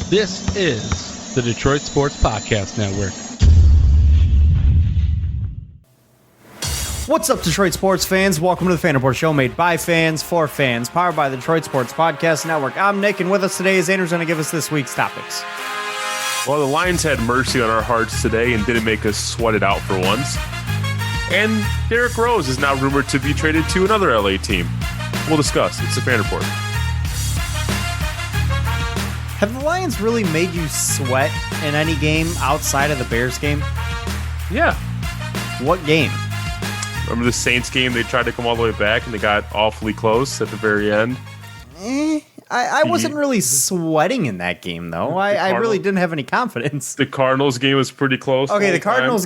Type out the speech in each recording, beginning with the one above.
This is the Detroit Sports Podcast Network. What's up, Detroit sports fans? Welcome to the Fan Report Show, made by fans for fans, powered by the Detroit Sports Podcast Network. I'm Nick, and with us today is Andrew's going to give us this week's topics. Well, the Lions had mercy on our hearts today and didn't make us sweat it out for once. And Derrick Rose is now rumored to be traded to another LA team. We'll discuss. It's the Fan Report. Have the Lions really made you sweat in any game outside of the Bears game? Yeah. What game? Remember the Saints game? They tried to come all the way back and they got awfully close at the very end. I wasn't really sweating in that game, though. I really didn't have any confidence. The Cardinals game was pretty close. Okay, the Cardinals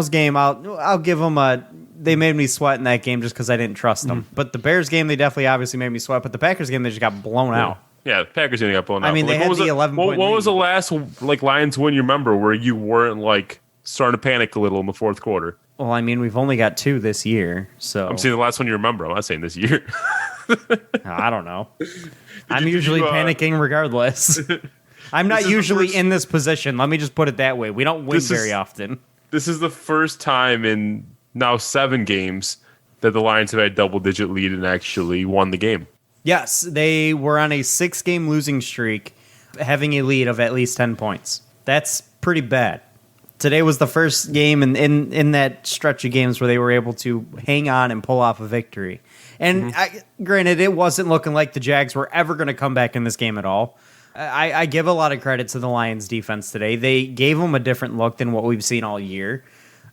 game, I'll give them a... They made me sweat in that game just because I didn't trust them. But the Bears game, they definitely obviously made me sweat. But the Packers game, they just got blown out. Yeah, the Packers game got blown out. I mean, they had the 11-point What was the lead. last Lions win you remember where you weren't starting to panic a little in the fourth quarter? Well, I mean, we've only got 2 this year, so... I'm saying the last one you remember. I'm not saying this year. I don't know. I'm usually panicking regardless. I'm not usually in this position. Let me just put it that way. We don't win very often. This is the first time in now 7 games that the Lions have had double-digit lead and actually won the game. Yes, they were on a 6-game losing streak, having a lead of at least 10 points. That's pretty bad. Today was the first game in that stretch of games where they were able to hang on and pull off a victory. And granted, it wasn't looking like the Jags were ever going to come back in this game at all. I give a lot of credit to the Lions defense today. They gave them a different look than what we've seen all year.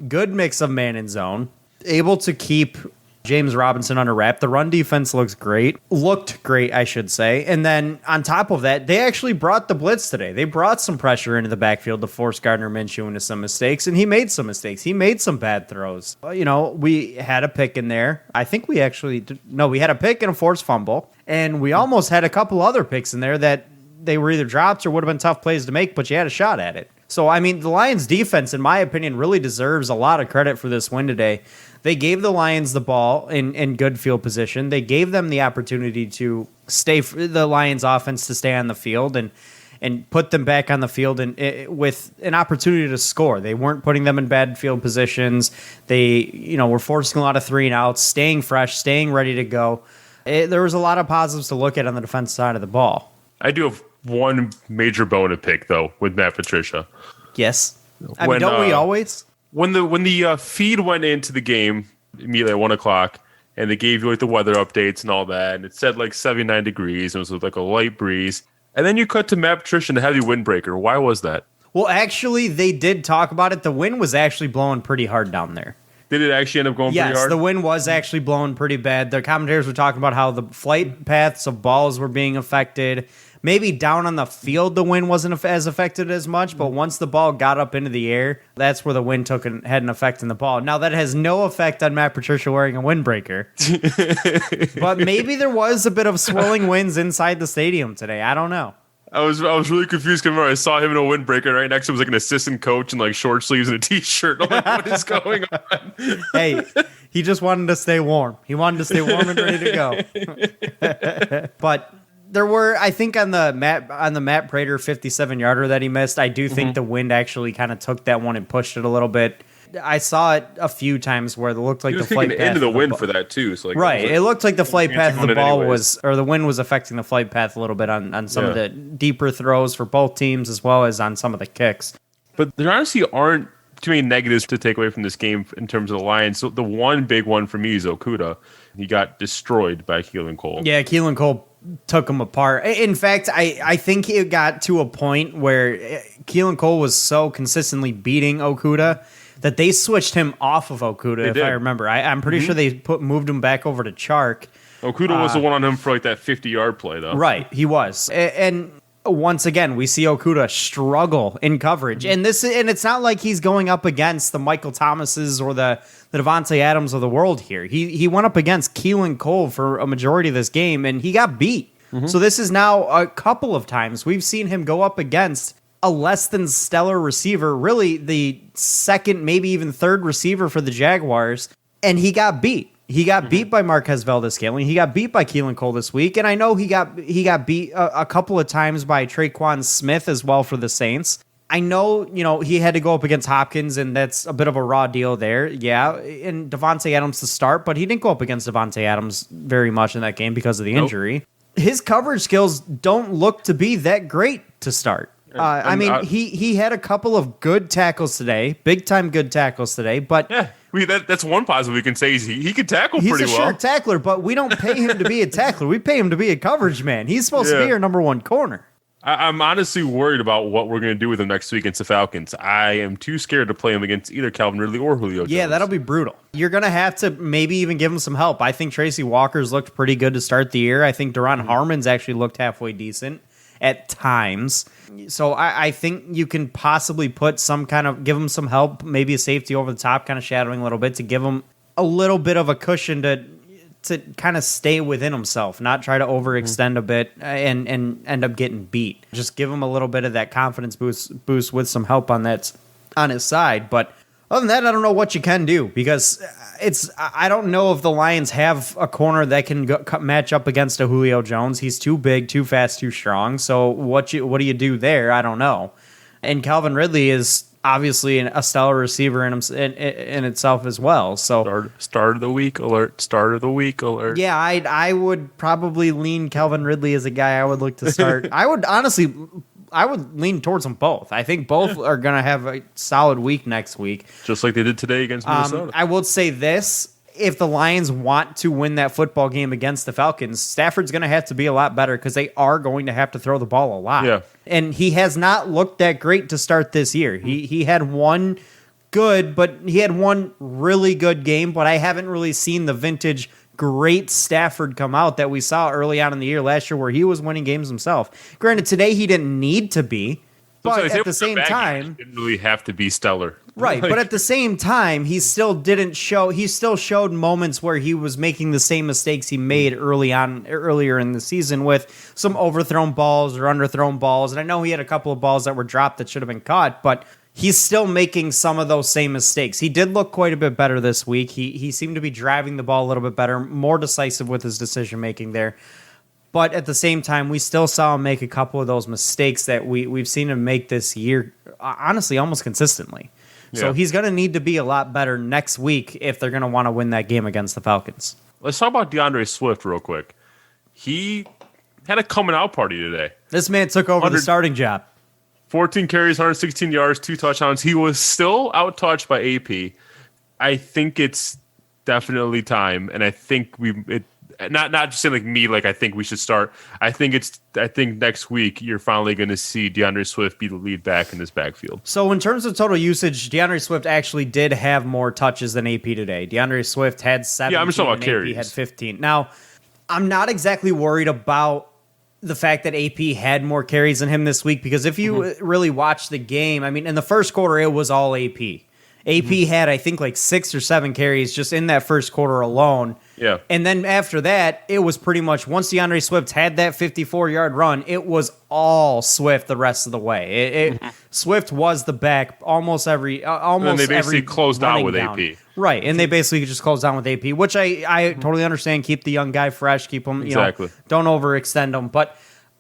Good mix of man and zone. Able to keep James Robinson under wrap. The run defense looked great, I should say. And then on top of that, they actually brought the blitz today. They brought some pressure into the backfield to force Gardner Minshew into some mistakes, and he made some mistakes. He made some bad throws. We had a pick in there. I think we actually we had a pick and a forced fumble, and we almost had a couple other picks in there that they were either drops or would have been tough plays to make, but you had a shot at it. So, I mean, the Lions defense, in my opinion, really deserves a lot of credit for this win today. They gave the Lions the ball in good field position. They gave them the opportunity to the Lions offense to stay on the field and put them back on the field with an opportunity to score. They weren't putting them in bad field positions. They, were forcing a lot of 3-and-outs, staying fresh, staying ready to go. There was a lot of positives to look at on the defense side of the ball. I do have one major bone to pick, though, with Matt Patricia. Yes. Don't we always? When the feed went into the game immediately at 1 o'clock, and they gave you the weather updates and all that, and it said 79 degrees, and it was a light breeze, and then you cut to Matt Patricia and a heavy windbreaker. Why was that? Well, actually, they did talk about it. The wind was actually blowing pretty hard down there. Did it actually end up going pretty hard? Yes, the wind was actually blowing pretty bad. The commentators were talking about how the flight paths of balls were being affected. Maybe down on the field, the wind wasn't as affected as much, but once the ball got up into the air, that's where the wind had an effect on the ball. Now, that has no effect on Matt Patricia wearing a windbreaker. But maybe there was a bit of swirling winds inside the stadium today. I don't know. I was really confused because I saw him in a windbreaker. Right next to him was an assistant coach in short sleeves and a t-shirt. I'm like, what is going on? Hey, he just wanted to stay warm. He wanted to stay warm and ready to go. But there were, I think, on the Matt Prater 57-yarder that he missed, I do think the wind actually kind of took that one and pushed it a little bit. I saw it a few times where it looked like the flight path into the wind for that too. So right, it looked like the flight path of the ball or the wind was affecting the flight path a little bit on some of the deeper throws for both teams as well as on some of the kicks. But there honestly aren't too many negatives to take away from this game in terms of the Lions. So the one big one for me is Okudah. He got destroyed by Keelan Cole. Yeah, Keelan Cole took him apart. In fact, I think it got to a point where Keelan Cole was so consistently beating Okudah that they switched him off of Okudah, I remember. I'm pretty sure they moved him back over to Chark. Okudah was the one on him for that 50-yard play, though. Right, he was. And once again, we see Okudah struggle in coverage. And it's not like he's going up against the Michael Thomases or the Devontae Adams of the world here. He went up against Keelan Cole for a majority of this game, and he got beat. So this is now a couple of times we've seen him go up against a less than stellar receiver, really the second, maybe even third receiver for the Jaguars, and he got beat. He got beat by Marquez Valdes-Scantling. He got beat by Keelan Cole this week, and I know he got beat a couple of times by Traquan Smith as well for the Saints. I know, he had to go up against Hopkins, and that's a bit of a raw deal there. Yeah, and Devontae Adams to start, but he didn't go up against Devontae Adams very much in that game because of the injury. His coverage skills don't look to be that great to start. He had a couple of good tackles today, big-time good tackles today, but... Yeah. That's one positive we can say. He can tackle pretty well. He's a sure tackler, but we don't pay him to be a tackler. We pay him to be a coverage man. He's supposed to be our number one corner. I'm honestly worried about what we're going to do with him next week against the Falcons. I am too scared to play him against either Calvin Ridley or Julio Jones. Yeah, that'll be brutal. You're going to have to maybe even give him some help. I think Tracy Walker's looked pretty good to start the year. I think Daron Harmon's actually looked halfway decent at times. So I think you can possibly put give him some help, maybe a safety over the top, kind of shadowing a little bit to give him a little bit of a cushion to kind of stay within himself, not try to overextend a bit and end up getting beat. Just give him a little bit of that confidence boost with some help on his side. But other than that, I don't know what you can do because I don't know if the Lions have a corner that can match up against a Julio Jones. He's too big, too fast, too strong. So what do you do there? I don't know. And Calvin Ridley is obviously a stellar receiver in itself as well. So start of the week alert. Start of the week alert. Yeah, I would probably lean Calvin Ridley as a guy I would look to start. I would lean towards them both. I think both are going to have a solid week next week. Just like they did today against Minnesota. I will say this. If the Lions want to win that football game against the Falcons, Stafford's going to have to be a lot better because they are going to have to throw the ball a lot. Yeah. And he has not looked that great to start this year. He had one really good game, but I haven't really seen the vintage great Stafford come out that we saw early on in the year last year where he was winning games himself. Granted, today he didn't need to be, but at the same time... He didn't really have to be stellar. Right, but at the same time, he still showed moments where he was making the same mistakes he made earlier in the season with some overthrown balls or underthrown balls. And I know he had a couple of balls that were dropped that should have been caught, but he's still making some of those same mistakes. He did look quite a bit better this week. He seemed to be driving the ball a little bit better, more decisive with his decision-making there. But at the same time, we still saw him make a couple of those mistakes that we've seen him make this year, honestly, almost consistently. Yeah. So he's going to need to be a lot better next week if they're going to want to win that game against the Falcons. Let's talk about DeAndre Swift real quick. He had a coming out party today. This man took over the starting job. 14 carries, 116 yards, 2 touchdowns. He was still out-touched by AP. I think it's definitely time, and I think not just saying like me, like I think we should start. I think next week you're finally going to see DeAndre Swift be the lead back in this backfield. So in terms of total usage, DeAndre Swift actually did have more touches than AP today. DeAndre Swift had 17. Yeah, I'm just talking about carries. AP had 15. Now, I'm not exactly worried about the fact that AP had more carries than him this week because if you really watch the game, I mean, in the first quarter it was all AP. AP had, I think, like 6 or 7 carries just in that first quarter alone. Yeah. And then after that, it was pretty much, once DeAndre Swift had that 54-yard run, it was all Swift the rest of the way. Swift was the back almost every and they basically closed out with down. AP. Right, and they basically just closed down with AP, which I totally understand. Keep the young guy fresh, keep him, don't overextend him. But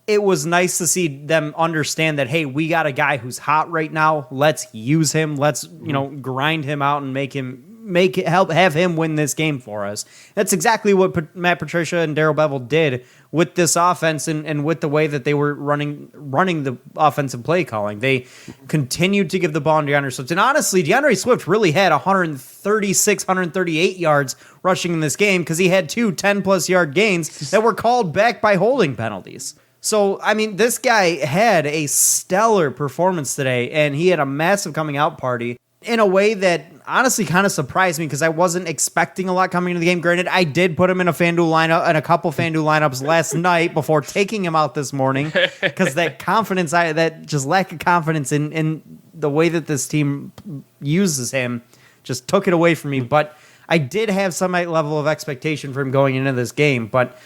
it was nice to see them understand that, hey, we got a guy who's hot right now. Let's use him. Let's, grind him out and have him win this game for us. That's exactly what Matt Patricia and Darrell Bevell did with this offense and with the way that they were running the offensive play calling. They continued to give the ball to DeAndre Swift. And honestly, DeAndre Swift really had 136, 138 yards rushing in this game because he had 2 10-plus yard gains that were called back by holding penalties. So, I mean, this guy had a stellar performance today, and he had a massive coming out party in a way that honestly kind of surprised me because I wasn't expecting a lot coming into the game. Granted, I did put him in a FanDuel lineup and a couple FanDuel lineups last night before taking him out this morning because that lack of confidence in the way that this team uses him just took it away from me. But I did have some level of expectation for him going into this game, but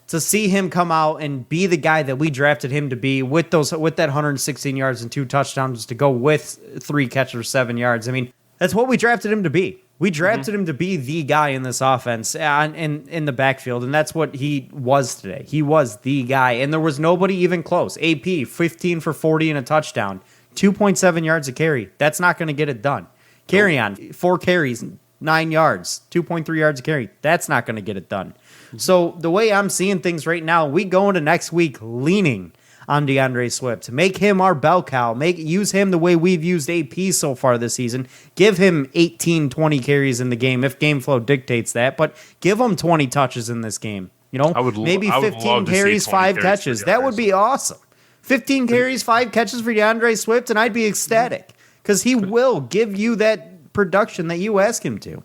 to see him come out and be the guy that we drafted him to be with that 116 yards and 2 touchdowns to go with 3 catches for 7 yards. I mean, that's what we drafted him to be. We drafted him to be the guy in this offense in the backfield, and that's what he was today. He was the guy, and there was nobody even close. AP, 15 for 40 and a touchdown, 2.7 yards a carry. That's not going to get it done. Carry on, 4 carries, 9 yards, 2.3 yards a carry. That's not going to get it done. So the way I'm seeing things right now, we go into next week leaning on DeAndre Swift. Make him our bell cow. Use him the way we've used AP so far this season. Give him 18, 20 carries in the game if game flow dictates that, but give him 20 touches in this game. Maybe 15 carries, 5 catches. That would be awesome. 15 carries, 5 catches for DeAndre Swift, and I'd be ecstatic because he will give you that production that you ask him to.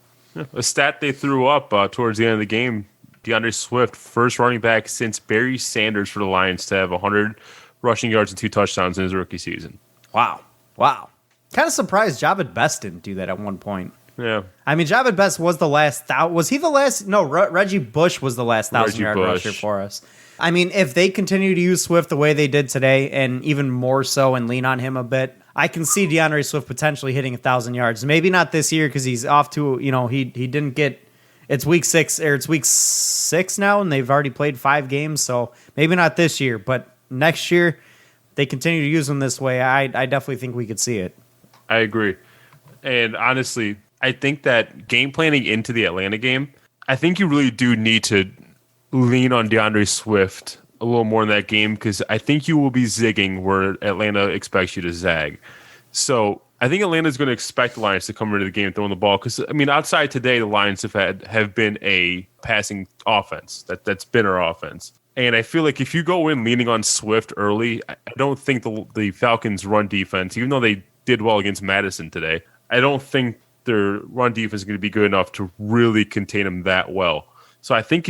A stat they threw up towards the end of the game, DeAndre Swift, first running back since Barry Sanders for the Lions to have 100 rushing yards and 2 touchdowns in his rookie season. Wow. Kind of surprised Javid Best didn't do that at one point. Yeah. I mean, Javid Best was the last. Was he the last? No, Reggie Bush was the last 1,000-yard rusher for us. I mean, if they continue to use Swift the way they did today, and even more so, and lean on him a bit, I can see DeAndre Swift potentially hitting 1,000 yards. Maybe not this year because he's off to. He didn't get. It's week 6 now, and they've already played 5 games, so maybe not this year, but next year they continue to use him this way. I definitely think we could see it. I agree. And honestly, I think that game planning into the Atlanta game, I think you really do need to lean on DeAndre Swift a little more in that game because I think you will be zigging where Atlanta expects you to zag. So I think Atlanta's going to expect the Lions to come into the game throwing the ball because, I mean, outside today, the Lions have been a passing offense. That's been our offense. And I feel like if you go in leaning on Swift early, I don't think the Falcons' run defense, even though they did well against Madison today, I don't think their run defense is going to be good enough to really contain them that well. So I think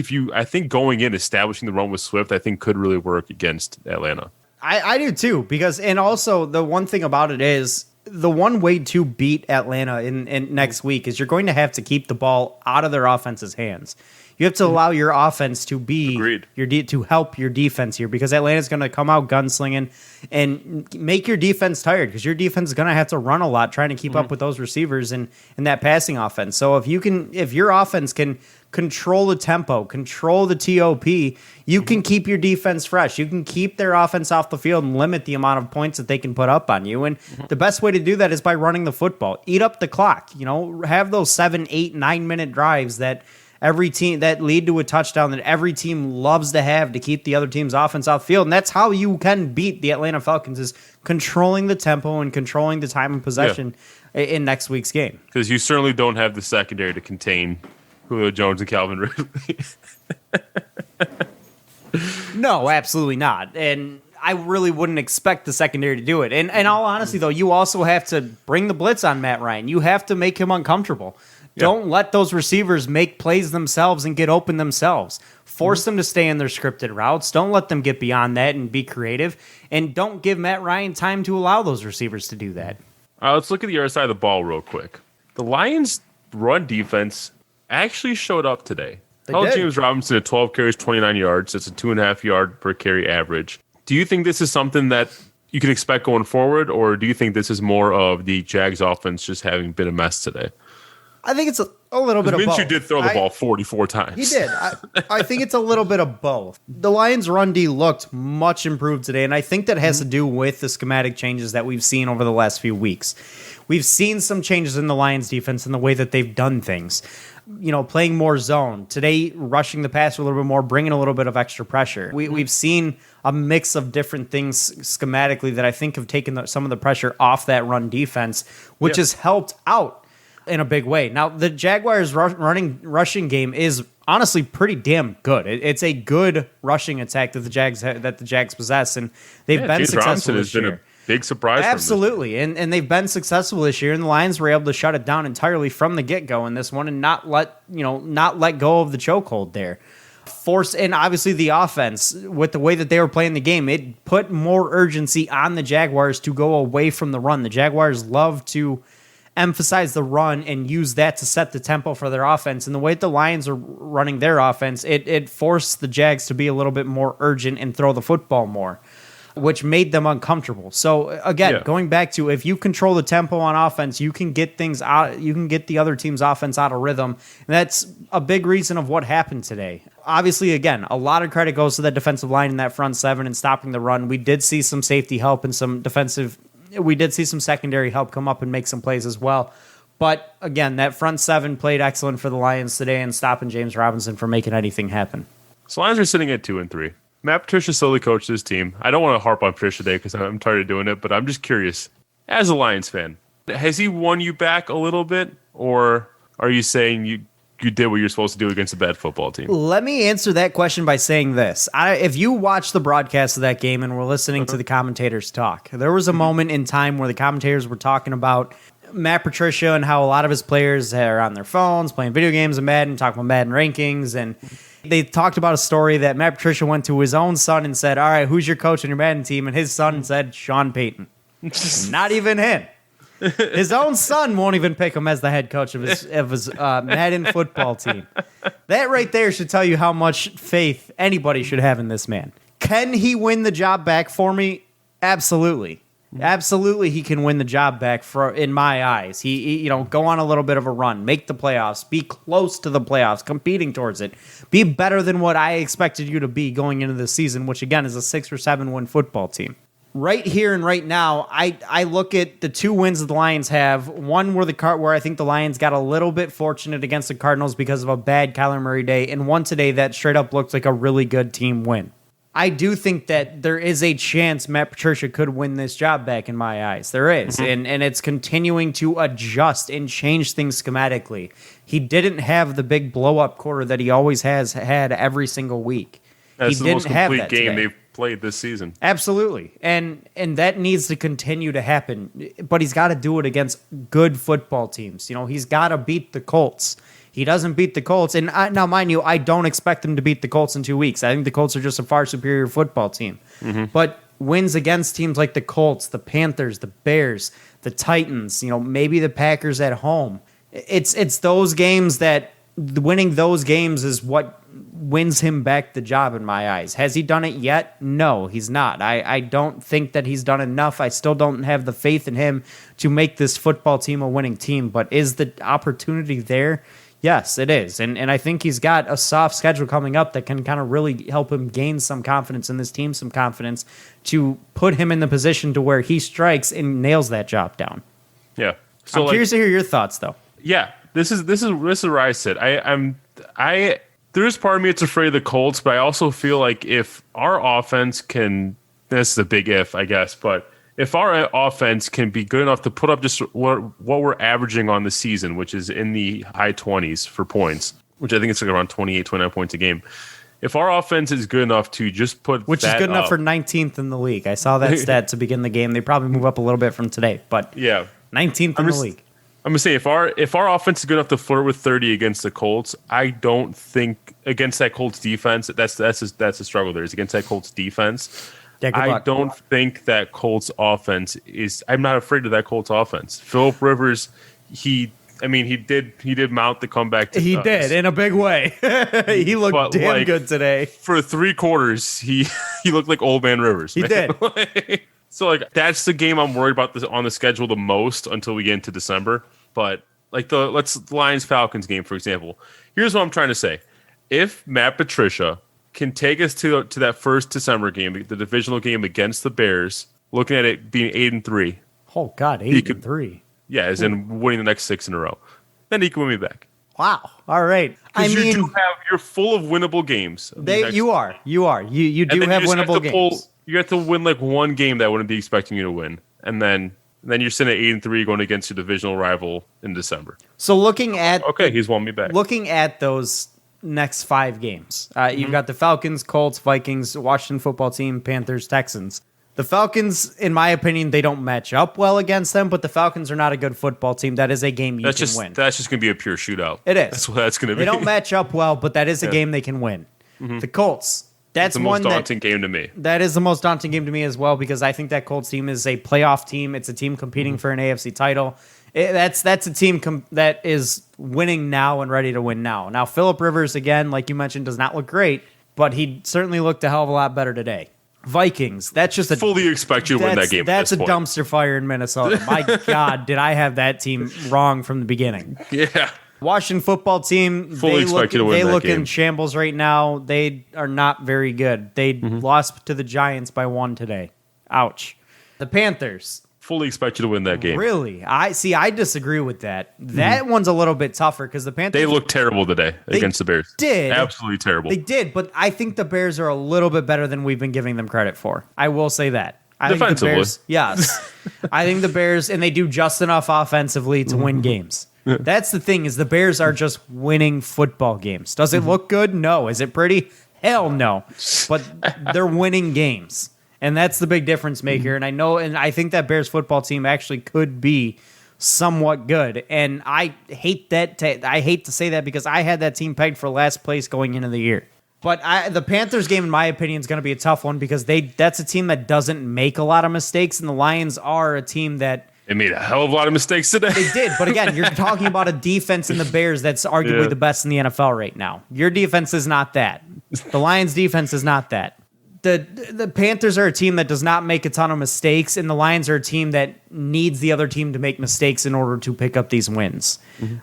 going in establishing the run with Swift, I think could really work against Atlanta. I do too and also the one thing about it is the one way to beat Atlanta in next week is you're going to have to keep the ball out of their offense's hands. You have to allow your offense to be to help your defense here because Atlanta's going to come out gunslinging and make your defense tired because your defense is going to have to run a lot trying to keep up with those receivers and that passing offense. So if your offense can control the tempo, control the TOP, you can keep your defense fresh. You can keep their offense off the field and limit the amount of points that they can put up on you. And the best way to do that is by running the football. Eat up the clock. Have those 7, 8, 9-minute drives that every team that lead to a touchdown that every team loves to have to keep the other team's offense off field. And that's how you can beat the Atlanta Falcons is controlling the tempo and controlling the time and possession in next week's game. Because you certainly don't have the secondary to contain Julio Jones and Calvin Ridley. No, absolutely not. And I really wouldn't expect the secondary to do it. And in all honesty, though, you also have to bring the blitz on Matt Ryan. You have to make him uncomfortable. Don't let those receivers make plays themselves and get open themselves. Force them to stay in their scripted routes. Don't let them get beyond that and be creative. And don't give Matt Ryan time to allow those receivers to do that. Let's look at the other side of the ball real quick. The Lions' run defense actually showed up today. James Robinson at 12 carries, 29 yards. That's a 2.5 yard per carry average. Do you think this is something that you can expect going forward, or do you think this is more of the Jags offense just having been a mess today? I think it's a little bit of both. Minshew did throw the ball 44 times. He did. I think it's a little bit of both. The Lions' run D looked much improved today, and I think that has to do with the schematic changes that we've seen over the last few weeks. We've seen some changes in the Lions' defense and the way that they've done things. Playing more zone. Today, rushing the passer a little bit more, bringing a little bit of extra pressure. We've seen a mix of different things schematically that I think have taken some of the pressure off that run defense, which has helped out in a big way. Now, the Jaguars' rushing game is honestly pretty damn good. It's a good rushing attack that the Jags possess, and they've been James successful Robinson this year. Been a big surprise. Absolutely, and they've been successful this year, and the Lions were able to shut it down entirely from the get-go in this one, and not let go of the chokehold there. And obviously the offense, with the way that they were playing the game, it put more urgency on the Jaguars to go away from the run. The Jaguars love to emphasize the run and use that to set the tempo for their offense. And the way the Lions are running their offense, it forced the Jags to be a little bit more urgent and throw the football more. which made them uncomfortable. So again, going back to, if you control the tempo on offense, you can get things out. You can get the other team's offense out of rhythm. And that's a big reason of what happened today. Obviously, again, a lot of credit goes to that defensive line in that front seven and stopping the run. We did see some safety help and we did see some secondary help come up and make some plays as well. But again, that front seven played excellent for the Lions today and stopping James Robinson from making anything happen. So Lions are sitting at 2-3. Matt Patricia slowly coached his team. I don't want to harp on Patricia today because I'm tired of doing it, but I'm just curious. As a Lions fan, has he won you back a little bit, or are you saying you did what you're supposed to do against a bad football team? Let me answer that question by saying this. If you watch the broadcast of that game and were listening to the commentators talk, there was a moment in time where the commentators were talking about Matt Patricia and how a lot of his players are on their phones playing video games and Madden, talking about Madden rankings, and they talked about a story that Matt Patricia went to his own son and said, all right, who's your coach on your Madden team? And his son said, Sean Payton. Not even him. His own son won't even pick him as the head coach of his Madden football team. That right there should tell you how much faith anybody should have in this man. Can he win the job back for me? Absolutely. Absolutely, he can win the job back in my eyes. He go on a little bit of a run, make the playoffs, be close to the playoffs, competing towards it, be better than what I expected you to be going into the season, which again is a 6 or 7 win football team. Right here and right now, I look at the 2 wins that the Lions have. One where I think the Lions got a little bit fortunate against the Cardinals because of a bad Kyler Murray day, and one today that straight up looked like a really good team win. I do think that there is a chance Matt Patricia could win this job back in my eyes. There is. And it's continuing to adjust and change things schematically. He didn't have the big blow-up quarter that he always has had every single week. That's he the most didn't have complete that game today. they've played this season. Absolutely. And that needs to continue to happen. But he's got to do it against good football teams. He's got to beat the Colts. He doesn't beat the Colts. And now, mind you, I don't expect him to beat the Colts in 2 weeks. I think the Colts are just a far superior football team. But wins against teams like the Colts, the Panthers, the Bears, the Titans, maybe the Packers at home. It's those games that winning those games is what wins him back the job in my eyes. Has he done it yet? No, he's not. I don't think that he's done enough. I still don't have the faith in him to make this football team a winning team. But is the opportunity there? Yes, it is. And I think he's got a soft schedule coming up that can kind of really help him gain some confidence in this team, some confidence to put him in the position to where he strikes and nails that job down. Yeah. So I'm curious to hear your thoughts, though. Yeah, this is where I sit. There's part of me that's afraid of the Colts, but I also feel like if our offense can, this is a big if, I guess, but if our offense can be good enough to put up just what we're averaging on the season, which is in the high 20s for points, which I think it's like around 28, 29 points a game. If our offense is good enough to just put which is good enough for 19th in the league. I saw that stat to begin the game. They probably move up a little bit from today, but yeah, 19th in the league. I'm gonna say if our offense is good enough to flirt with 30 against the Colts, I don't think against that Colts defense that's a struggle there is against that Colts defense. Yeah, I don't think that Colts offense is. I'm not afraid of that Colts offense. Phillip Rivers, he did mount the comeback. He did in a big way. He looked damn good today. For 3 quarters, he looked like old man Rivers. He did. So that's the game I'm worried about on the schedule the most until we get into December. But the Lions Falcons game, for example. Here's what I'm trying to say: if Matt Patricia can take us to that first December game, the divisional game against the Bears, looking at it being 8-3. Oh God, 8-3. Yeah, as in winning the next 6 in a row. Then he can win me back. Wow. All right. You're full of winnable games. You are. You do have winnable games. You have to win like one game that I wouldn't be expecting you to win, and then you're sitting at 8-3 going against your divisional rival in December. So looking at he's won me back. Looking at those next 5 games, you've got the Falcons, Colts, Vikings, Washington football team, Panthers, Texans. The Falcons, in my opinion, they don't match up well against them, but the Falcons are not a good football team. That is a game you can win. That's just going to be a pure shootout. It is. That's what that's going to be. They don't match up well, but that is a game they can win. The Colts, that's the most daunting game to me. That is the most daunting game to me as well, because I think that Colts team is a playoff team. It's a team competing for an AFC title. That's a team that is winning now and ready to win now. Now, Phillip Rivers, again, like you mentioned, does not look great, but he certainly looked a hell of a lot better today. Vikings. That's just fully expect you to win that game. That's at a this point. dumpster fire in Minnesota. My God, did I have that team wrong from the beginning? Yeah. Washington football team, Fully expect you to win they that look game. in shambles right now. They are not very good. They lost to the Giants by 1 today. Ouch. The Panthers. Fully expect you to win that game. Really? I disagree with that. That one's a little bit tougher because the Panthers. They looked terrible today against the Bears. Did. Absolutely terrible. They did, but I think the Bears are a little bit better than we've been giving them credit for. I will say that. I think the Defensively. Bears, yes. I think the Bears, and they do just enough offensively to win games. That's the thing, is the Bears are just winning football games. Does it look good? No. Is it pretty? Hell no. But they're winning games. And that's the big difference maker. And I think that Bears football team actually could be somewhat good. And I hate I hate to say that because I had that team pegged for last place going into the year. But the Panthers game, in my opinion, is going to be a tough one because that's a team that doesn't make a lot of mistakes, and the Lions are a team that They made a hell of a lot of mistakes today. they did. But again, you're talking about a defense in the Bears that's arguably the best in the NFL right now. Your defense is not that. The Lions' defense is not that. The Panthers are a team that does not make a ton of mistakes, and the Lions are a team that needs the other team to make mistakes in order to pick up these wins.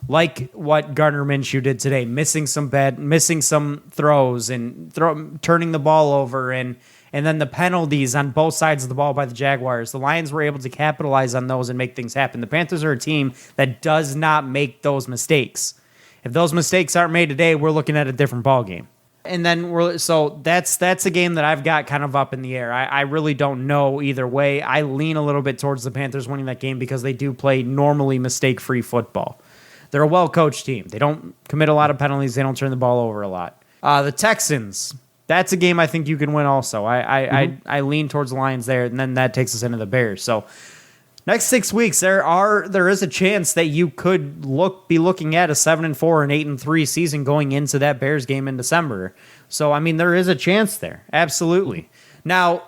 Like what Gardner Minshew did today, missing some throws and turning the ball over, and then the penalties on both sides of the ball by the Jaguars. The Lions were able to capitalize on those and make things happen. The Panthers are a team that does not make those mistakes. If those mistakes aren't made today, we're looking at a different ball game. And then that's a game that I've got kind of up in the air. I really don't know either way. I lean a little bit towards the Panthers winning that game because they do play normally mistake-free football. They're a well-coached team. They don't commit a lot of penalties. They don't turn the ball over a lot. The Texans, that's a game I think you can win also. I lean towards the Lions there, and then that takes us into the Bears. So next 6 weeks, there is a chance that you could be looking at a 7-4 and 8-3 season going into that Bears game in December. So I mean, there is a chance there, absolutely. Now,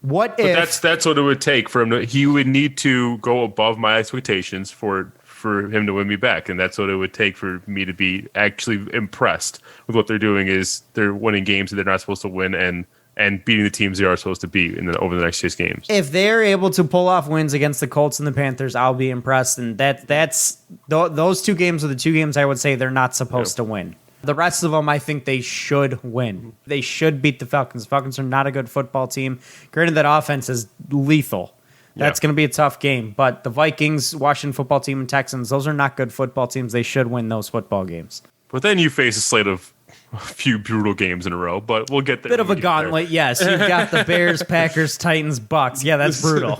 what if that's what it would take for him to? He would need to go above my expectations for him to win me back, and that's what it would take for me to be actually impressed with what they're doing. Is they're winning games that they're not supposed to win and beating the teams they are supposed to beat over the next 6 games. If they're able to pull off wins against the Colts and the Panthers, I'll be impressed. And those 2 games are the 2 games I would say they're not supposed to win. The rest of them, I think they should win. They should beat the Falcons. The Falcons are not a good football team. Granted, that offense is lethal. That's going to be a tough game. But the Vikings, Washington football team, and Texans, those are not good football teams. They should win those football games. But then you face a slate of a few brutal games in a row, but we'll get there. Bit of a gauntlet, yes. You've got the Bears, Packers, Titans, Bucks. Yeah, that's brutal.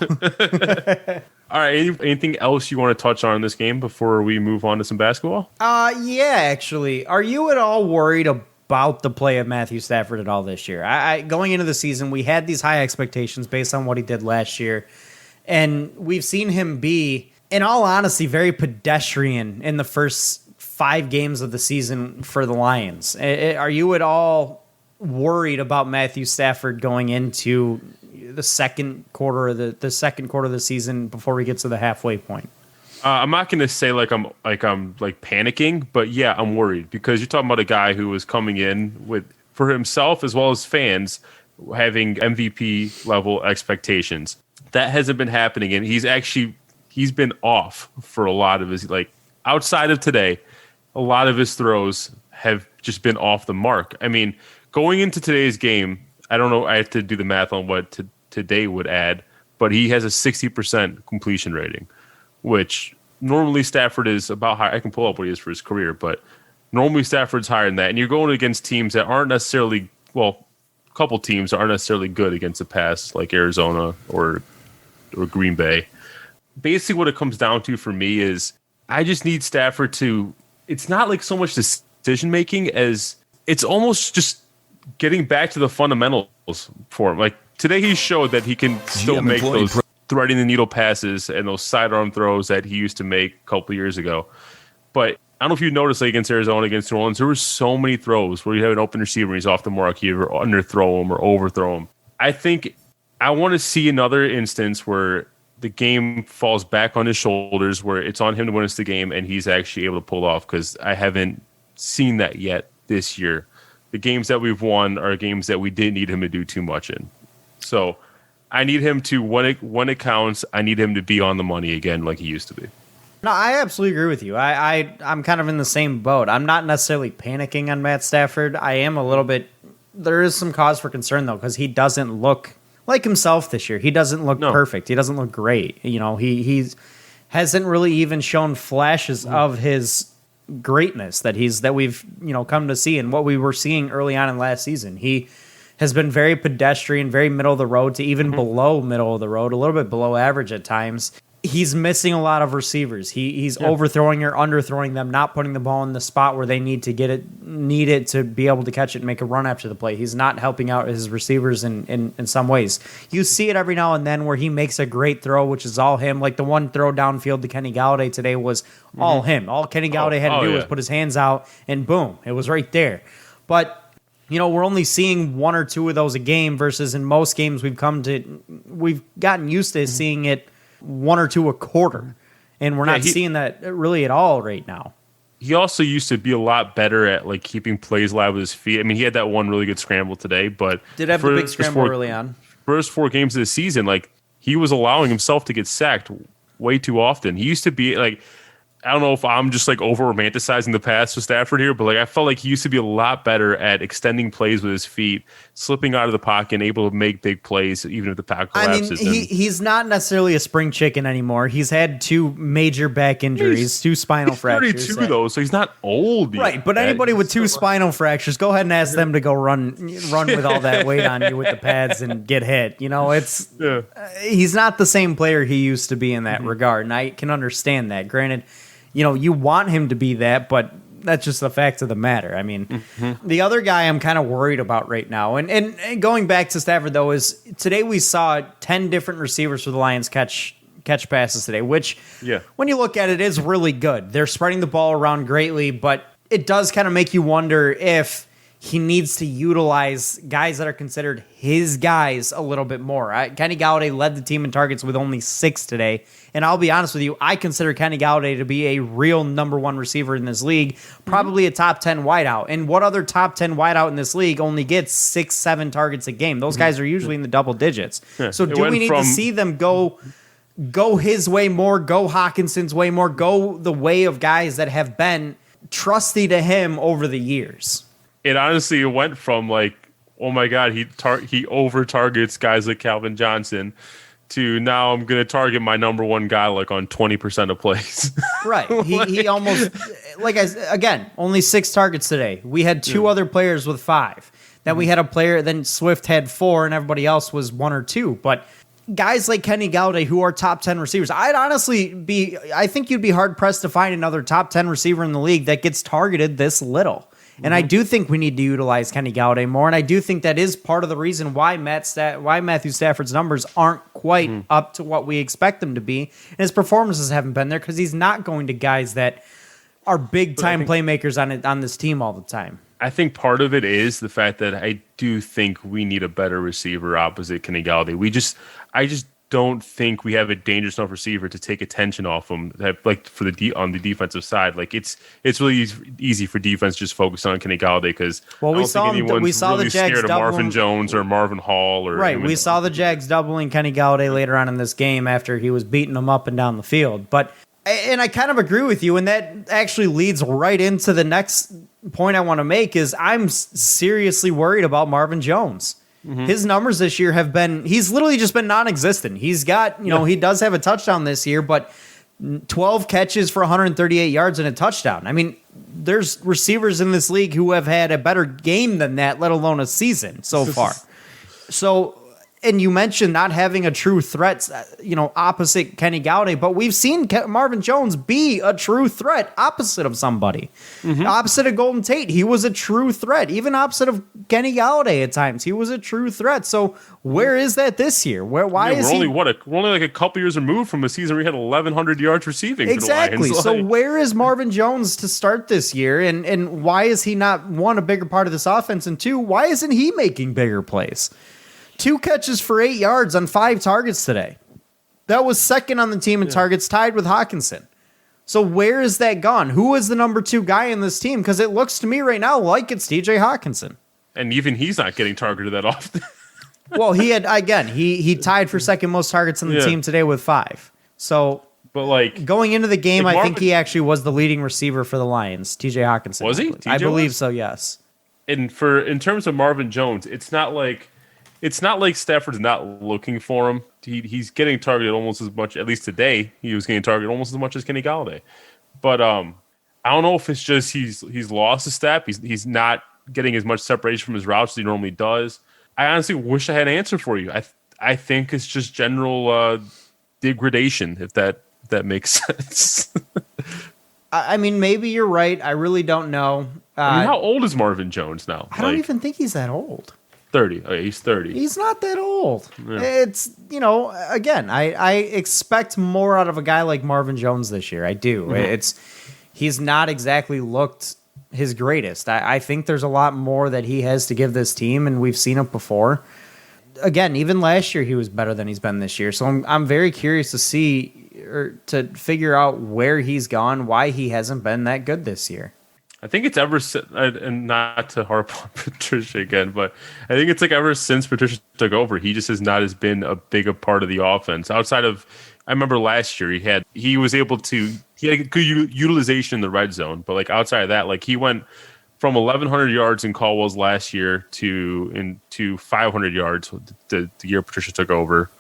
All right, anything else you want to touch on in this game before we move on to some basketball? Yeah, actually. Are you at all worried about the play of Matthew Stafford at all this year? Going into the season, we had these high expectations based on what he did last year, and we've seen him be, in all honesty, very pedestrian in the first 5 games of the season for the Lions. Are you at all worried about Matthew Stafford going into the second quarter of the second quarter of the season before we get to the halfway point? I'm not going to say like I'm panicking, but yeah, I'm worried because you're talking about a guy who was coming in with, for himself as well as fans, having MVP level expectations. That hasn't been happening, and he's been off for a lot of his, like, outside of today. A lot of his throws have just been off the mark. I mean, going into today's game, I don't know, I have to do the math on what today would add, but he has a 60% completion rating, which normally Stafford is about high. I can pull up what he is for his career, but normally Stafford's higher than that. And you're going against teams that aren't necessarily, well, a couple teams aren't necessarily good against the pass, like Arizona or Green Bay. Basically, what it comes down to for me is I just need Stafford to, it's not like so much decision making as it's almost just getting back to the fundamentals for him. Like today, he showed that he can still make those threading the needle passes and those sidearm throws that he used to make a couple of years ago. But I don't know if you noticed, like against Arizona, against New Orleans, there were so many throws where you have an open receiver and he's off the mark, you either underthrow him or overthrow him. I think I want to see another instance where the game falls back on his shoulders, where it's on him to win us the game, and he's actually able to pull off, because I haven't seen that yet this year. The games that we've won are games that we didn't need him to do too much in. So I need him to, when it counts, I need him to be on the money again like he used to be. No, I absolutely agree with you. I'm kind of in the same boat. I'm not necessarily panicking on Matt Stafford. I am a little bit. There is some cause for concern, though, because he doesn't look like himself this year. He doesn't look perfect. He doesn't look great. He hasn't really even shown flashes of his greatness that we've come to see and what we were seeing early on in last season. He has been very pedestrian, very middle of the road to even below middle of the road, a little bit below average at times. He's missing a lot of receivers. He's overthrowing or underthrowing them, not putting the ball in the spot where they need it to be able to catch it and make a run after the play. He's not helping out his receivers in some ways. You see it every now and then where he makes a great throw, which is all him. Like the one throw downfield to Kenny Galladay today was all him. All Kenny Galladay had to do was put his hands out and boom, it was right there. But we're only seeing one or two of those a game versus in most games we've gotten used to seeing it one or two a quarter, and we're not seeing that really at all right now. He also used to be a lot better at like keeping plays live with his feet. I mean, he had that one really good scramble today, but did have the big scramble early on. First 4 games of the season, like he was allowing himself to get sacked way too often. He used to be like, I don't know if I'm just like over romanticizing the past with Stafford here, but like I felt like he used to be a lot better at extending plays with his feet, slipping out of the pocket, and able to make big plays even if the pocket collapses. I mean, he's not necessarily a spring chicken anymore. He's had 2 major back injuries, 2 spinal fractures. He's 32 though, so he's not old yet. Right, but anybody with 2 spinal fractures, go ahead and ask them to go run with all that weight on you with the pads and get hit. He's not the same player he used to be in that regard, and I can understand that. Granted, you want him to be that, but that's just the fact of the matter. I mean, the other guy I'm kind of worried about right now, and going back to Stafford, though, is today we saw 10 different receivers for the Lions catch passes today, which, when you look at it, is really good. They're spreading the ball around greatly, but it does kind of make you wonder if he needs to utilize guys that are considered his guys a little bit more. Kenny Galladay led the team in targets with only 6 today. And I'll be honest with you, I consider Kenny Galladay to be a real number 1 receiver in this league, probably a top 10 wideout. And what other top 10 wideout in this league only gets 6-7 targets a game? Those guys are usually in the double digits. So do we need to see them go his way more, go Hawkinson's way more, go the way of guys that have been trusty to him over the years? It honestly went from like, oh my God, he over targets guys like Calvin Johnson to now I'm going to target my number 1 guy like on 20% of plays. Right. He almost, again, only 6 targets today. We had 2 other players with 5. Then we had a player, then Swift had 4 and everybody else was 1 or 2. But guys like Kenny Galladay who are top 10 receivers, I think you'd be hard pressed to find another top 10 receiver in the league that gets targeted this little. And I do think we need to utilize Kenny Galladay more, and I do think that is part of the reason why Matthew Stafford's numbers aren't quite up to what we expect them to be, and his performances haven't been there because he's not going to guys that are big-time playmakers on this team all the time. I think part of it is the fact that I do think we need a better receiver opposite Kenny Galladay. I just don't think we have a dangerous enough receiver to take attention off him. Like on the defensive side, like it's really easy for defense just focus on Kenny Galladay because we saw the Jags scared of Marvin Jones or Marvin Hall or right. We saw the Jags doubling Kenny Galladay later on in this game after he was beating them up and down the field. And I kind of agree with you, and that actually leads right into the next point I want to make is I'm seriously worried about Marvin Jones. His numbers this year he's literally just been non-existent. He's got, he does have a touchdown this year, but 12 catches for 138 yards and a touchdown. I mean, there's receivers in this league who have had a better game than that, let alone a season so far. So, and you mentioned not having a true threat, opposite Kenny Galladay, but we've seen Marvin Jones be a true threat opposite of somebody. Opposite of Golden Tate, he was a true threat. Even opposite of Kenny Galladay at times, he was a true threat. So where is that this year? We're only like a couple years removed from a season where he had 1,100 yards receiving. Exactly. For the Lions. So where is Marvin Jones to start this year? And why is he not, 1, a bigger part of this offense, and 2, why isn't he making bigger plays? 2 catches for 8 yards on 5 targets today. That was second on the team in targets, tied with Hawkinson. So where is that gone? Who is the number 2 guy in this team? Because it looks to me right now like it's TJ Hawkinson. And even he's not getting targeted that often. Well, he tied for second most targets on the team today with 5. So, but like going into the game, like I think he actually was the leading receiver for the Lions. TJ Hawkinson was he? I believe so. Yes. And in terms of Marvin Jones, it's not like Stafford's not looking for him. He's getting targeted almost as much. At least today, he was getting targeted almost as much as Kenny Galladay. But I don't know if it's just he's lost a step. He's not getting as much separation from his routes as he normally does. I honestly wish I had an answer for you. I think it's just general degradation, if that makes sense. I mean, maybe you're right. I really don't know. How old is Marvin Jones now? I don't even think he's that old. 30. Oh, yeah, he's 30. He's not that old. Yeah. It's, again, I expect more out of a guy like Marvin Jones this year. I do. Mm-hmm. He's not exactly looked his greatest. I think there's a lot more that he has to give this team, and we've seen it before. Again, even last year he was better than he's been this year. So I'm very curious to see or to figure out where he's gone, why he hasn't been that good this year. I think it's ever since, and not to harp on Patricia again, but I think it's like ever since Patricia took over, he just has not as been a big a part of the offense. Outside of, I remember last year he had a good utilization in the red zone, but like outside of that, like he went from 1,100 yards in Caldwell's last year to 500 yards the year Patricia took over.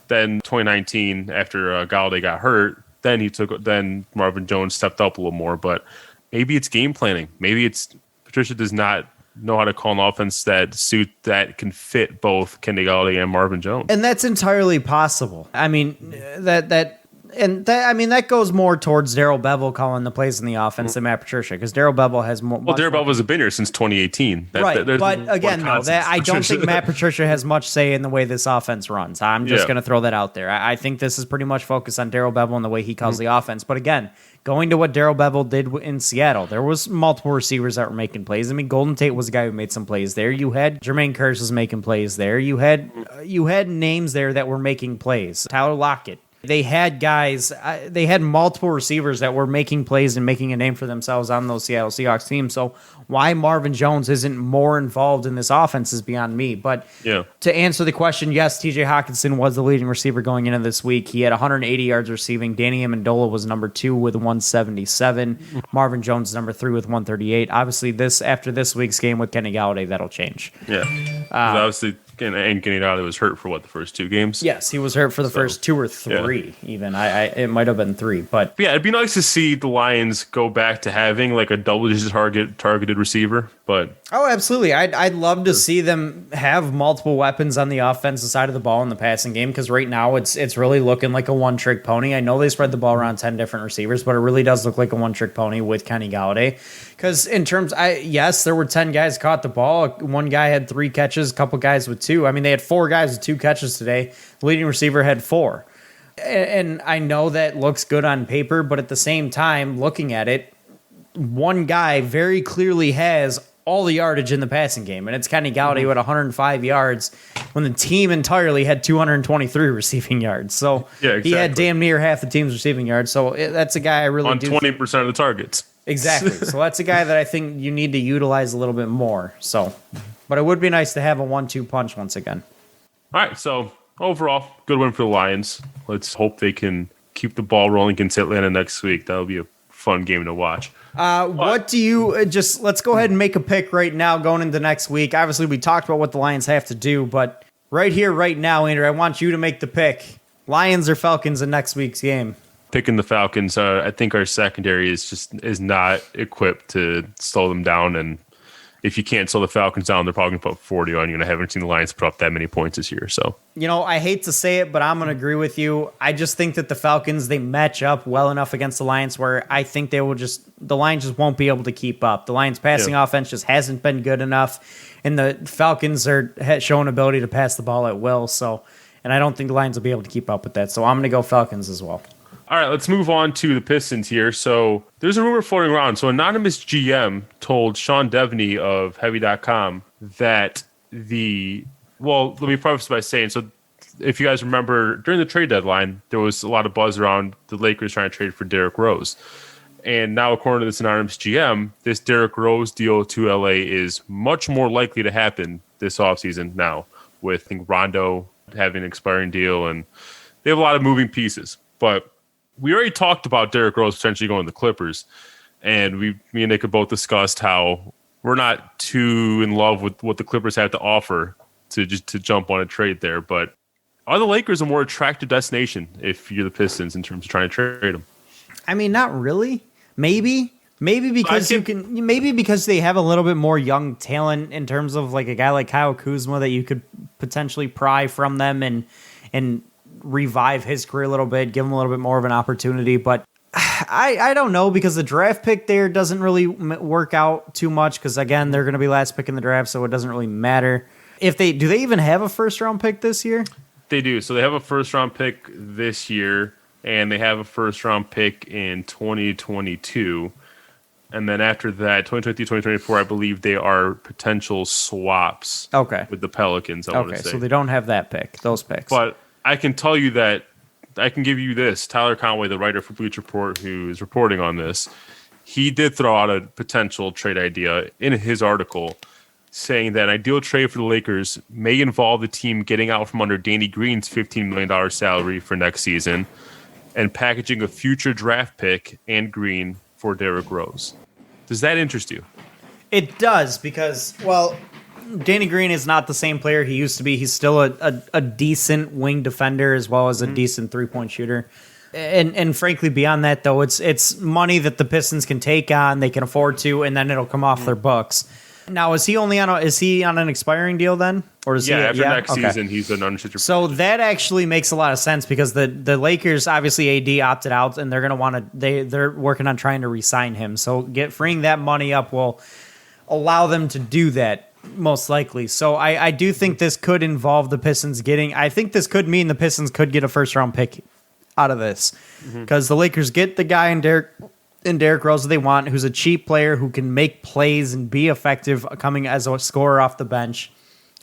Then 2019, after Galladay got hurt, then Marvin Jones stepped up a little more, but. Maybe it's game planning. Maybe it's Patricia does not know how to call an offense that can fit both Kenny Galladay and Marvin Jones. And that's entirely possible. I mean, that goes more towards Darrell Bevell calling the plays in the offense than Matt Patricia, because Darrell Bevell has more. Well, Darrell Bevell has been here since 2018. Right, but again, I don't think Matt Patricia has much say in the way this offense runs. I'm just going to throw that out there. I think this is pretty much focused on Darrell Bevell and the way he calls the offense. But again, going to what Darrell Bevell did in Seattle, there was multiple receivers that were making plays. I mean, Golden Tate was a guy who made some plays there. You had Jermaine Kearse was making plays there. You had names there that were making plays. Tyler Lockett. They had guys, they had multiple receivers that were making plays and making a name for themselves on those Seattle Seahawks teams. So why Marvin Jones isn't more involved in this offense is beyond me. But to answer the question, yes, TJ Hawkinson was the leading receiver going into this week. He had 180 yards receiving. Danny Amendola was number 2 with 177. Marvin Jones number 3 with 138. Obviously, after this week's game with Kenny Galladay, that'll change. Yeah, obviously. And Kenny Galladay was hurt for the first 2 games? Yes, he was hurt for the first 2 or 3, even. It might have been 3, but yeah, it'd be nice to see the Lions go back to having like a double-digit targeted receiver. But absolutely, I'd love to see them have multiple weapons on the offensive side of the ball in the passing game, because right now it's really looking like a one-trick pony. I know they spread the ball around 10 different receivers, but it really does look like a one-trick pony with Kenny Galladay. Because in terms, yes, there were 10 guys caught the ball. One guy had 3 catches, a couple guys with 2. I mean, they had 4 guys with 2 catches today. The leading receiver had 4. And I know that looks good on paper, but at the same time, looking at it, one guy very clearly has all the yardage in the passing game, and it's Kenny Galladay with 105 yards when the team entirely had 223 receiving yards. So he had damn near half the team's receiving yards. So that's a guy I really on 20% of the targets. Exactly. So that's a guy that I think you need to utilize a little bit more. So, but it would be nice to have a 1-2 punch once again. All right. So overall, good win for the Lions. Let's hope they can keep the ball rolling against Atlanta next week. That'll be a fun game to watch. What do you let's go ahead and make a pick right now going into next week. Obviously, we talked about what the Lions have to do, but right here, right now, Andrew, I want you to make the pick. Lions or Falcons in next week's game? Picking the Falcons. I think our secondary is not equipped to slow them down, and if you can't slow the Falcons down, they're probably going to put 40 on you, and I haven't seen the Lions put up that many points this year. So, I hate to say it, but I'm going to agree with you. I just think that the Falcons, they match up well enough against the Lions where I think the Lions just won't be able to keep up. The Lions passing offense just hasn't been good enough, and the Falcons are showing ability to pass the ball at will. So, and I don't think the Lions will be able to keep up with that. So I'm going to go Falcons as well. All right, let's move on to the Pistons here. So there's a rumor floating around. So anonymous GM told Sean Devaney of Heavy.com that let me preface by saying, so if you guys remember, during the trade deadline, there was a lot of buzz around the Lakers trying to trade for Derrick Rose. And now, according to this anonymous GM, this Derrick Rose deal to LA is much more likely to happen this offseason now. with, I think, Rondo having an expiring deal, and they have a lot of moving pieces. But we already talked about Derrick Rose potentially going to the Clippers, and me and Nick have both discussed how we're not too in love with what the Clippers have to offer to jump on a trade there. But are the Lakers a more attractive destination if you're the Pistons in terms of trying to trade them? I mean, not really. Maybe because because they have a little bit more young talent in terms of like a guy like Kyle Kuzma that you could potentially pry from them and revive his career a little bit, give him a little bit more of an opportunity. But I don't know, because the draft pick there doesn't really work out too much, because again, they're going to be last pick in the draft, so it doesn't really matter. Do they even have a first round pick this year? They do. So they have a first round pick this year, and they have a first round pick in 2022. And then after that, 2023, 2024, I believe they are potential swaps with the Pelicans, I want to say. So they don't have those picks. But I can tell you that, I can give you this. Tyler Conway, the writer for Bleacher Report, who is reporting on this, he did throw out a potential trade idea in his article, saying that an ideal trade for the Lakers may involve the team getting out from under Danny Green's $15 million salary for next season and packaging a future draft pick and Green for Derrick Rose. Does that interest you? It does, because, well, Danny Green is not the same player he used to be. He's still a decent wing defender as well as a decent three-point shooter. And frankly, beyond that, though, it's money that the Pistons can take on, they can afford to, and then it'll come off their books. Now, is he on an expiring deal then? Or is after next season, he's an unrestricted. So that actually makes a lot of sense, because the Lakers, obviously AD opted out, and they're going to want to, they're working on trying to re-sign him. So freeing that money up will allow them to do that, most likely. So I do think this could involve the Pistons I think this could mean the Pistons could get a first round pick out of this, because the Lakers get the guy in Derrick Rose that they want, who's a cheap player who can make plays and be effective coming as a scorer off the bench,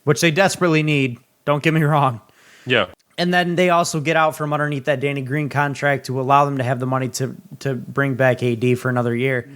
which they desperately need. Don't get me wrong. Yeah. And then they also get out from underneath that Danny Green contract to allow them to have the money to bring back AD for another year.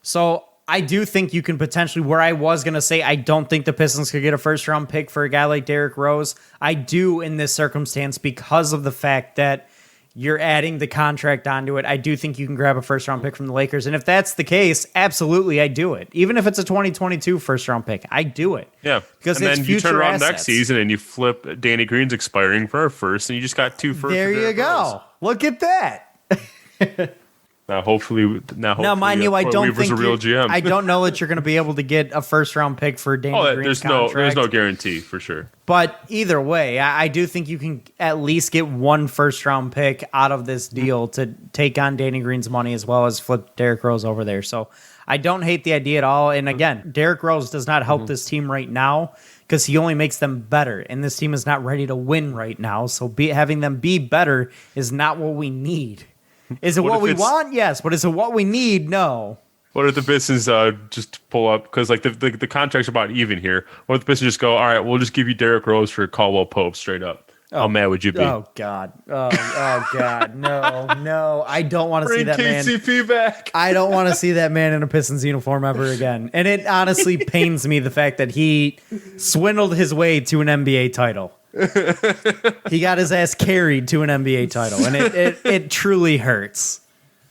So I do think you can potentially, where I was going to say I don't think the Pistons could get a first-round pick for a guy like Derrick Rose, I do in this circumstance, because of the fact that you're adding the contract onto it. I do think you can grab a first-round pick from the Lakers. And if that's the case, absolutely, I do it. Even if it's a 2022 first-round pick, I do it. Yeah, because and it's then you turn around assets. next season and you flip Danny Green's expiring for a first, and you just got two firsts. There you go. Look at that. Now, hopefully, mind you, I don't think a real GM. I don't know that you're going to be able to get a first round pick for Danny Green's contract. There's no guarantee for sure. But either way, I do think you can at least get one first round pick out of this deal to take on Danny Green's money, as well as flip Derrick Rose over there. So I don't hate the idea at all. And again, Derrick Rose does not help this team right now, because he only makes them better. And this team is not ready to win right now. So having them be better is not what we need. Is it what we want? Yes. But is it what we need? No. What if the Pistons just pull up, because like the contracts are about even here? What if the Pistons just go, all right, we'll just give you Derrick Rose for Caldwell Pope straight up? How mad would you be? Oh God. Oh God. No. I don't want to see that man. Bring KCP back. I don't want to see that man in a Pistons uniform ever again. And it honestly pains me, the fact that he swindled his way to an NBA title. He got his ass carried to an NBA title, and it truly hurts.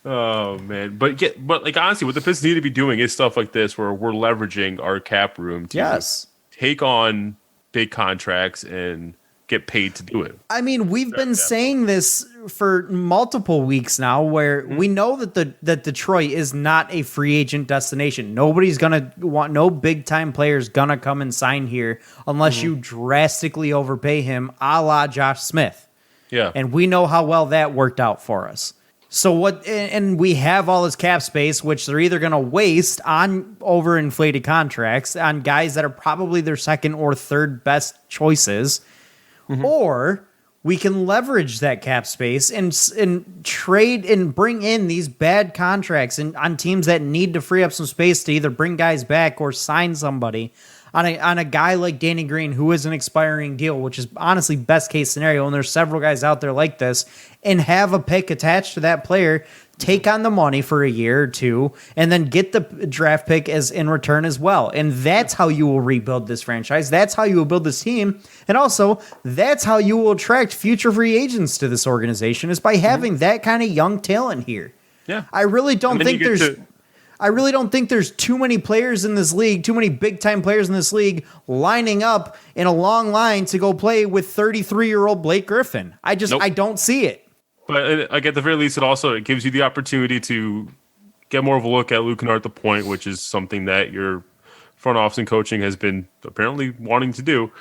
Oh man, but like honestly, what the Pistons need to be doing is stuff like this, where we're leveraging our cap room to take on big contracts and get paid to do it. I mean, we've been saying this for multiple weeks now, where we know that Detroit is not a free agent destination. Nobody's gonna want, no big time players gonna come and sign here unless you drastically overpay him, a la Josh Smith. Yeah, and we know how well that worked out for us. So what? And we have all this cap space, which they're either gonna waste on overinflated contracts on guys that are probably their second or third best choices. Or we can leverage that cap space and trade and bring in these bad contracts on teams that need to free up some space to either bring guys back or sign somebody on a guy like Danny Green, who is an expiring deal, which is honestly best case scenario, and there's several guys out there like this, and have a pick attached to that player, take on the money for a year or two, and then get the draft pick as in return as well. And that's how you will rebuild this franchise. That's how you will build this team. And also, that's how you will attract future free agents to this organization, is by having that kind of young talent here. Yeah. I really don't think there's too many players in this league, too many big-time players in this league lining up in a long line to go play with 33-year-old Blake Griffin. I don't see it. But like at the very least, it gives you the opportunity to get more of a look at Luke Kennard at the point, which is something that your front office and coaching has been apparently wanting to do.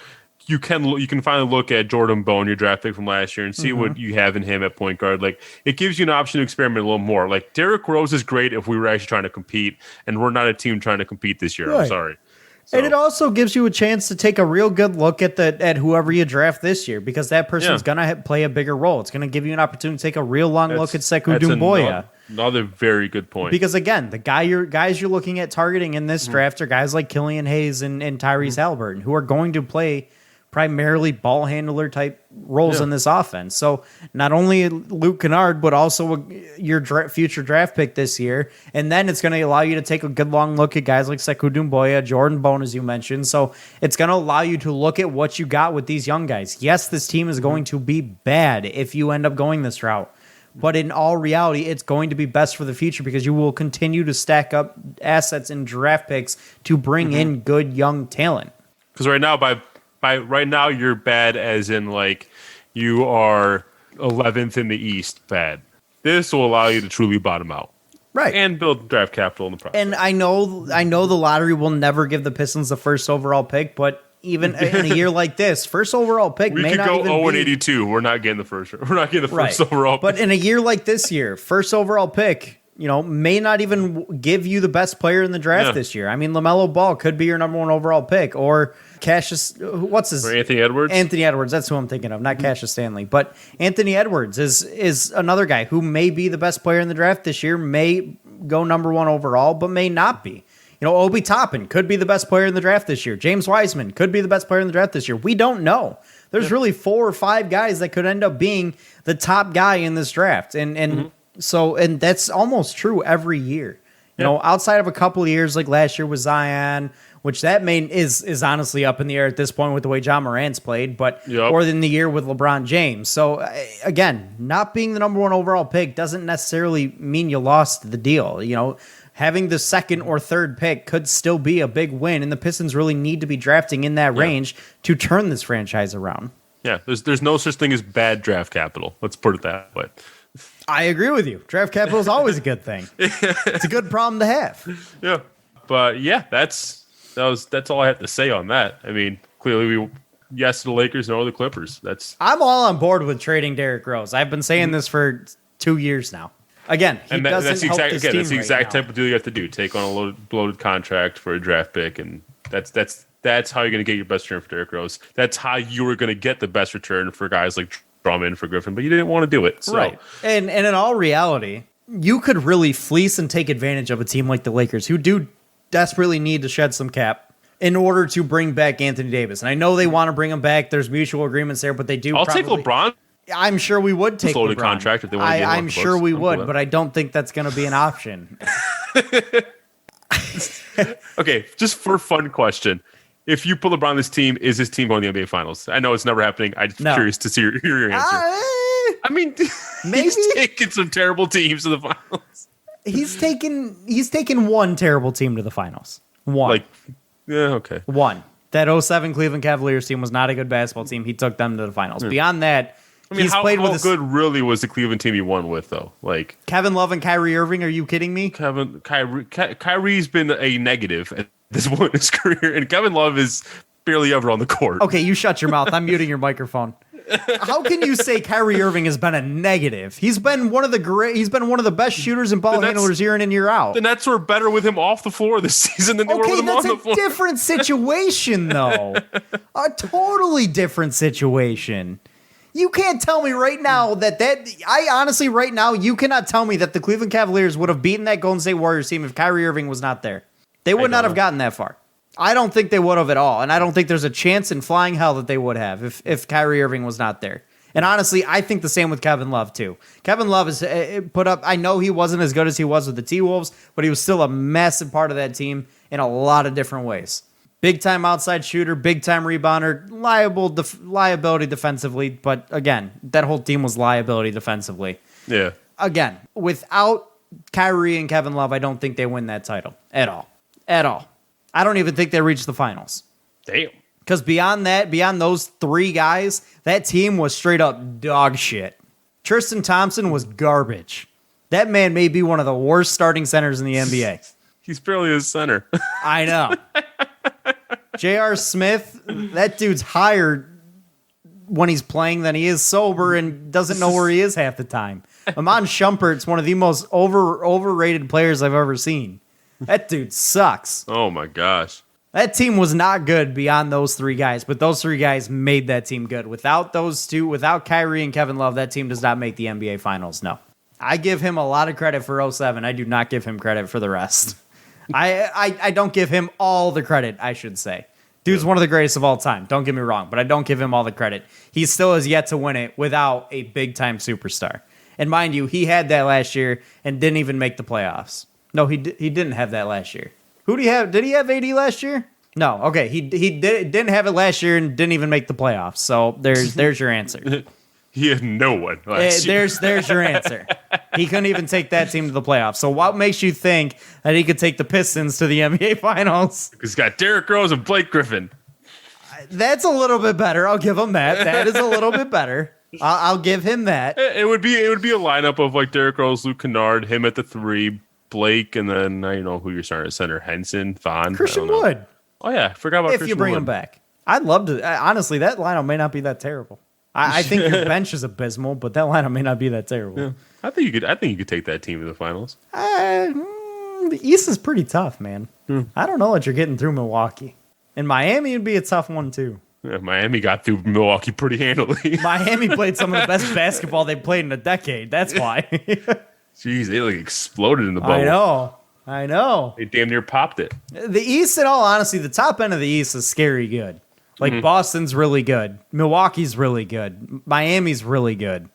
You can finally look at Jordan Bone, your draft pick from last year, and see what you have in him at point guard. Like, it gives you an option to experiment a little more. Like, Derrick Rose is great if we were actually trying to compete, and we're not a team trying to compete this year. Right. I'm sorry. So. And it also gives you a chance to take a real good look at whoever you draft this year, because that person's going to play a bigger role. It's going to give you an opportunity to take a real long look at Sekou Doumbouya. Another very good point. Because again, the guys you're looking at targeting in this draft are guys like Killian Hayes and Tyrese Halliburton, who are going to play primarily ball handler type roles in this offense. So not only Luke Kennard, but also your future draft pick this year. And then it's going to allow you to take a good long look at guys like Sekou Doumbouya, Jordan Bone, as you mentioned. So it's going to allow you to look at what you got with these young guys. Yes, this team is going to be bad if you end up going this route. But in all reality, it's going to be best for the future, because you will continue to stack up assets and draft picks to bring in good young talent. Because right now, right now, you're bad as in, like, you are 11th in the East bad. This will allow you to truly bottom out. Right. And build draft capital in the process. And I know the lottery will never give the Pistons the first overall pick, but even in a year like this, first overall pick may not even be... We could go 0-82. We're not getting the first overall pick. But in a year like this year, first overall pick, may not even give you the best player in the draft this year. I mean, LaMelo Ball could be your number one overall pick, or Cassius, or Anthony Edwards? Anthony Edwards, that's who I'm thinking of, not Cassius Stanley. But Anthony Edwards is another guy who may be the best player in the draft this year, may go number one overall, but may not be. Obi Toppin could be the best player in the draft this year. James Wiseman could be the best player in the draft this year. We don't know. There's really 4 or 5 guys that could end up being the top guy in this draft. And that's almost true every year. Outside of a couple of years, like last year with Zion, which that is honestly up in the air at this point with the way John Morant's played, but or in the year with LeBron James. So again, not being the number one overall pick doesn't necessarily mean you lost the deal. Having the second or third pick could still be a big win, and the Pistons really need to be drafting in that range to turn this franchise around. Yeah, there's no such thing as bad draft capital. Let's put it that way. I agree with you. Draft capital is always a good thing. It's a good problem to have. Yeah, but yeah, that's all I have to say on that. I mean, clearly yes to the Lakers, no to the Clippers. I'm all on board with trading Derrick Rose. I've been saying this for 2 years now. Again, that's the exact type of deal you have to do. Take on a bloated contract for a draft pick, and that's how you're going to get your best return for Derrick Rose. That's how you were going to get the best return for guys like Drummond, for Griffin, but you didn't want to do it. So. Right. And in all reality, you could really fleece and take advantage of a team like the Lakers, who do desperately need to shed some cap in order to bring back Anthony Davis. And I know they want to bring him back. There's mutual agreements there, but they do. Take LeBron. I'm sure we would take LeBron. Contract if they want to I'm sure we would, but I don't think that's going to be an option. Okay, just for a fun question. If you put LeBron on this team, is this team going to the NBA Finals? I know it's never happening. I'm curious to hear your answer. I mean, maybe he's taken some terrible teams to the finals. He's taken one terrible team to the finals. One. Okay. One. That 07 Cleveland Cavaliers team was not a good basketball team. He took them to the finals. Beyond that, how good really was the Cleveland team you won with, though? Like Kevin Love and Kyrie Irving, are you kidding me? Kyrie's been a negative at this point in his career, and Kevin Love is barely ever on the court. Okay, you shut your mouth. I'm muting your microphone. How can you say Kyrie Irving has been a negative? He's been one of the best shooters and ball handlers year in and year out. The Nets were better with him off the floor this season than they were with him on the floor. Okay, that's a different situation, though. A totally different situation. You can't tell me right now right now, you cannot tell me that the Cleveland Cavaliers would have beaten that Golden State Warriors team if Kyrie Irving was not there. They would not have gotten that far. I don't think they would have at all, and I don't think there's a chance in flying hell that they would have if Kyrie Irving was not there. And honestly, I think the same with Kevin Love, too. Kevin Love has put up, I know he wasn't as good as he was with the T-Wolves, but he was still a massive part of that team in a lot of different ways. Big-time outside shooter, big-time rebounder, liability defensively, but again, that whole team was liability defensively. Yeah. Again, without Kyrie and Kevin Love, I don't think they win that title at all. At all. I don't even think they reach the finals. Damn. Because beyond those three guys, that team was straight up dog shit. Tristan Thompson was garbage. That man may be one of the worst starting centers in the NBA. He's barely a center. I know. J.R. Smith, that dude's higher when he's playing than he is sober and doesn't know where he is half the time. Iman Shumpert's one of the most overrated players I've ever seen. That dude sucks. Oh, my gosh. That team was not good beyond those three guys, but those three guys made that team good. Without those two, without Kyrie and Kevin Love, that team does not make the NBA Finals, no. I give him a lot of credit for 07. I do not give him credit for the rest. I don't give him all the credit, I should say. Dude's one of the greatest of all time, don't get me wrong, but I don't give him all the credit. He still has yet to win it without a big-time superstar. And mind you, he had that last year and didn't even make the playoffs. No, he didn't have that last year. Who do you have? Did he have AD last year? No. Okay, he didn't have it last year and didn't even make the playoffs. So there's your answer. He had no one last year. There's your answer. He couldn't even take that team to the playoffs. So what makes you think that he could take the Pistons to the NBA Finals? Because he's got Derrick Rose and Blake Griffin. That's a little bit better. I'll give him that. That is a little bit better. I'll give him that. It would be a lineup of like Derrick Rose, Luke Kennard, him at the 3, Blake, and then I don't know who you're starting at center. Henson, Vaughn, Christian Wood. Oh yeah, I forgot about if Christian you bring Wood. him back. I'd love to. Honestly, that lineup may not be that terrible. I think your bench is abysmal, but that lineup may not be that terrible. Yeah. I think you could take that team to the finals. The East is pretty tough, man. I don't know what you're getting through Milwaukee. And Miami would be a tough one too. Yeah, Miami got through Milwaukee pretty handily. Miami played some of the best basketball they've played in a decade. That's why. Jeez, they like exploded in the bubble. I know. They damn near popped it. The East, in all honesty, the top end of the East is scary good. Like Boston's really good. Milwaukee's really good. Miami's really good.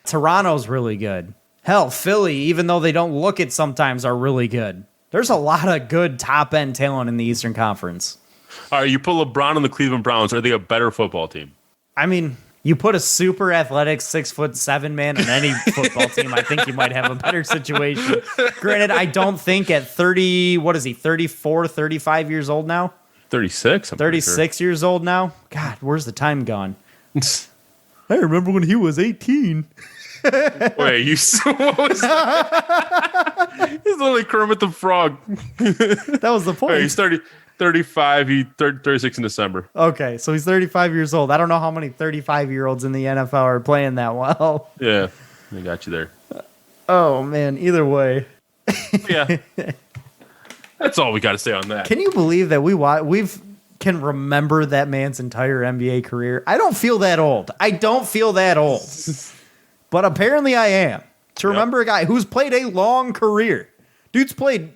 Toronto's really good. Hell, Philly, even though they don't look it sometimes, are really good. There's a lot of good top end talent in the Eastern Conference. All right, you put LeBron on the Cleveland Browns. Are they a better football team? I mean, you put a super athletic 6'7" man on any football team, I think you might have a better situation. Granted, I don't think at 34, 35 years old now? 36. 36 years old now? God, where's the time gone? I remember when he was 18. Wait, what was that? He's literally Kermit the Frog. That was the point. Wait, he's 35, 36 in December. Okay, so he's 35 years old. I don't know how many 35-year-olds in the NFL are playing that well. Yeah, I got you there. Oh, man, either way. Yeah. That's all we got to say on that. Can you believe that we can remember that man's entire NBA career? I don't feel that old. But apparently I am. To remember a guy who's played a long career. Dude's played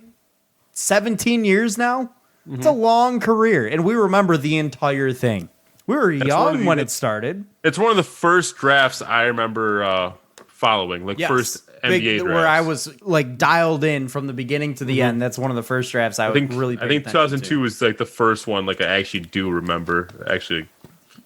17 years now. Mm-hmm. It's a long career, and we remember the entire thing. We were young when it started. It's one of the first drafts I remember following, first NBA drafts. Where I was like dialed in from the beginning to the end. That's one of the first drafts I think 2002 was like the first one I actually do remember actually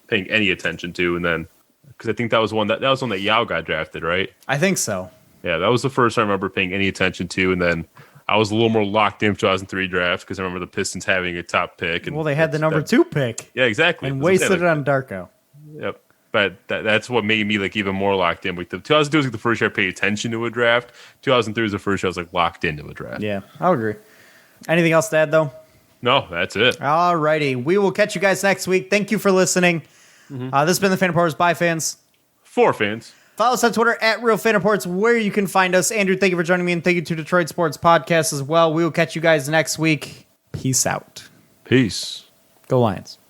paying any attention to, and then because I think that was one that Yao got drafted, right? I think so. Yeah, that was the first I remember paying any attention to, and then I was a little more locked in 2003 draft because I remember the Pistons having a top pick. And they had the number 2 pick. Yeah, exactly. And wasted it on Darko. Yep. But that's what made me even more locked in. Like 2002 was the first year I paid attention to a draft. 2003 was the first year I was locked into a draft. Yeah, I'll agree. Anything else to add, though? No, that's it. All righty. We will catch you guys next week. Thank you for listening. This has been the Fan Reporters by fans. For fans. Follow us on Twitter at Real Fan Reports, where you can find us. Andrew, thank you for joining me, and thank you to Detroit Sports Podcast as well. We will catch you guys next week. Peace out. Peace. Go Lions.